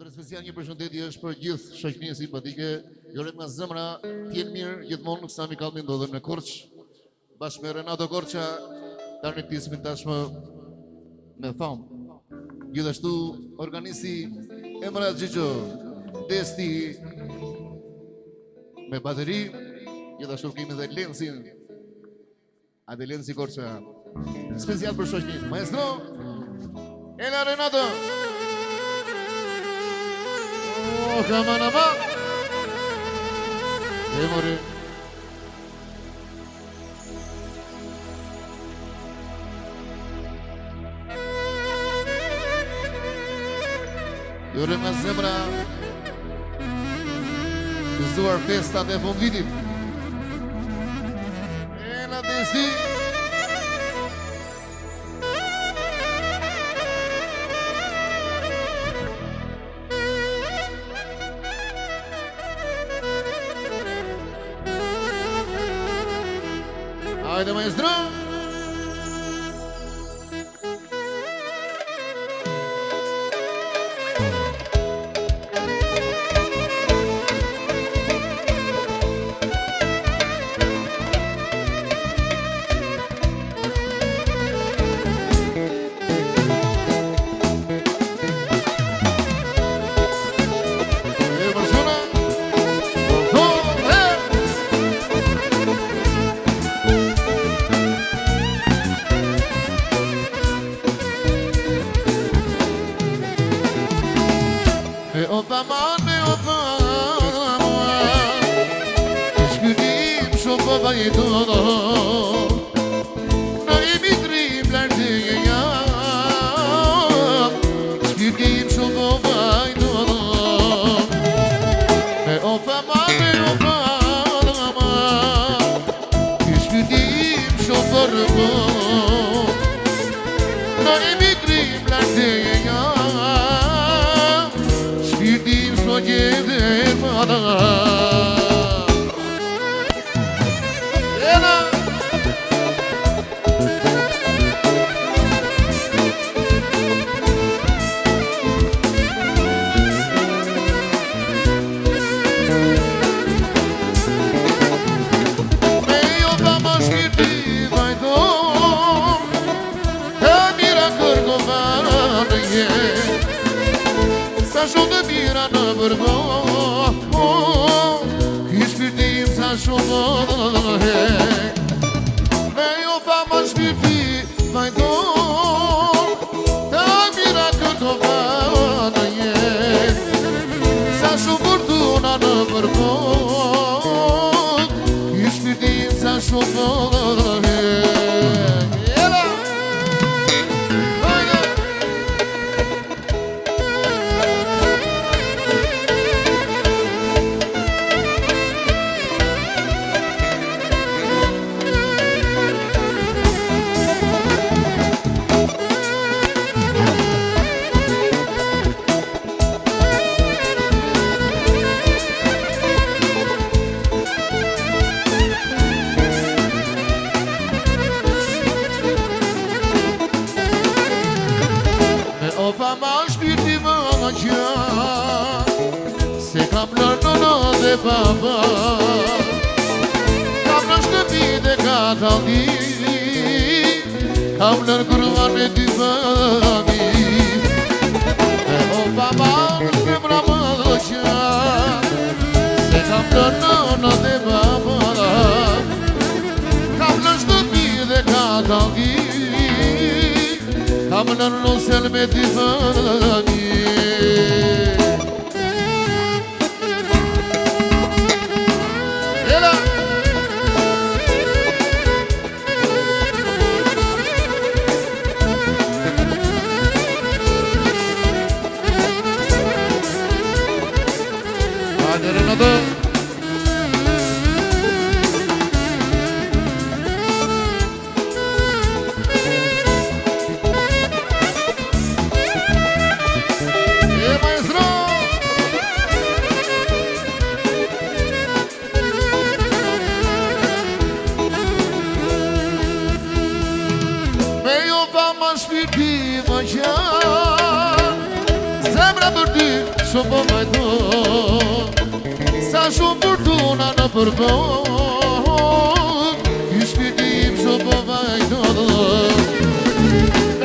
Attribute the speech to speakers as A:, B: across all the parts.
A: Atëre special një përshëndetje është për gjithë shoqërinë simpatike. Juret nga zemra, t'jenë mirë gjithmonë, Sami Kallmi ndodhem në Korç, bashkë me Renato Korça, tani tismin tashmë me famë. Gjithashtu organisi Emra Xhixho, Desti me bateri, gjithashtu kemi dhe Lensin, Ade Lensi Korça. Special për shoqërinë. Maestro, Ela Renato. Oh, come on, Emre. Jure nga zemra gëzuar festat e fundvitit. Ela Desti. Haydi maestro.
B: shpirti më qanë, zemra për ty
A: shumë po vajto Sa shumë fortuna në përbon Ky shpirtim shumë po vajto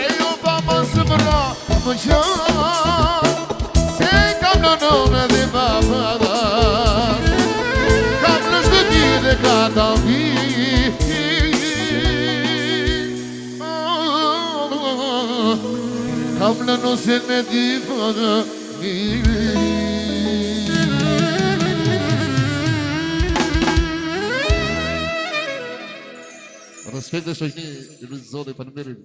A: E jo pa ma së mëra më qanë Se kam në nëme dhe pa përda Kam në shtëti dhe ka ta vi Kam në nësen me di përda Respekt dhe shoqni, i rrëzë zote për në mirin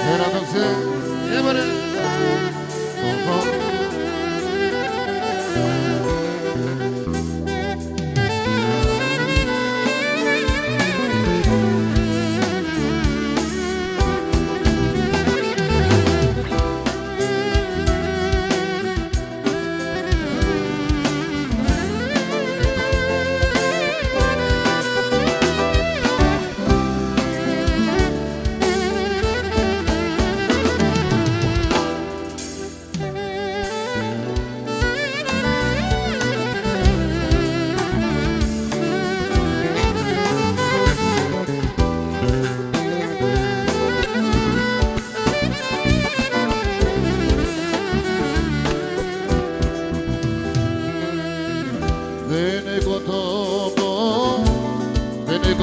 A: Hera të këse, e mëre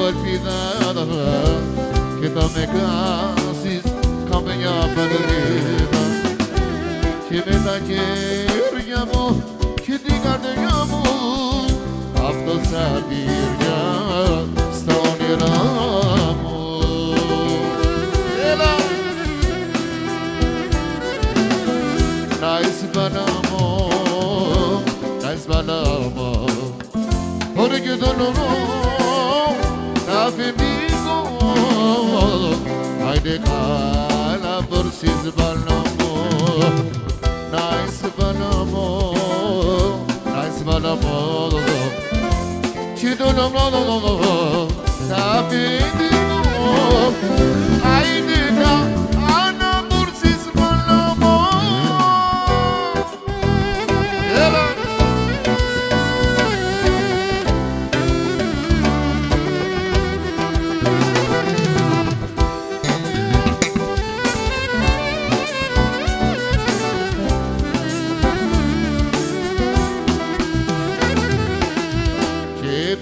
A: Golfidada que tome casis caminha padrida que me da amo que diga de amo afto sabirja stoniramo ela nice banamo porque eu não Afimigo, ai de cala por sis banamo, nice banamo, chido no, afimigo, ai de cala por sis banamo,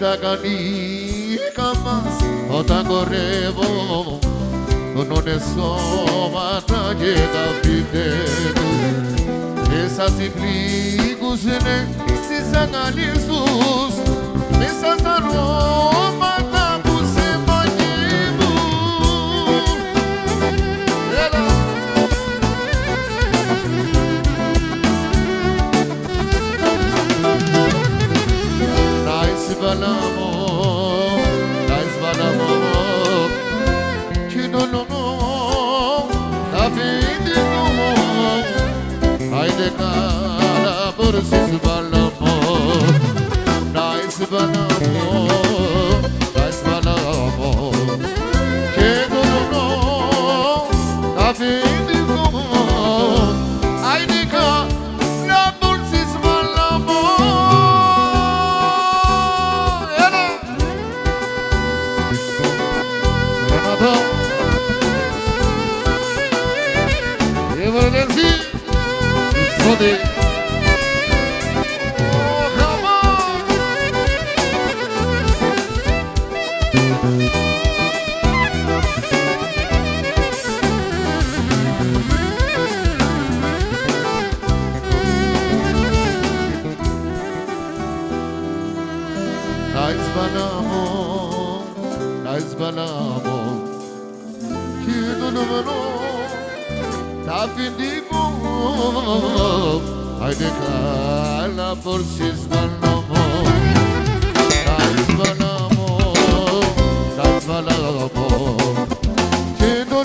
A: Tagani kamas ota correvo non ne so ma trageda fitedo esa simpligus ne si sanalisus esa saroma tabu se banheiro Balamo, que no, a vida no, ai de cara por sis balamo, nice balamo, que no, a vida no, ai de cara por sis balamo. Emergency, it's for the come on. Nice banamo, chido no Afimigo, ai de cala por sis banamo, nice banamo, que no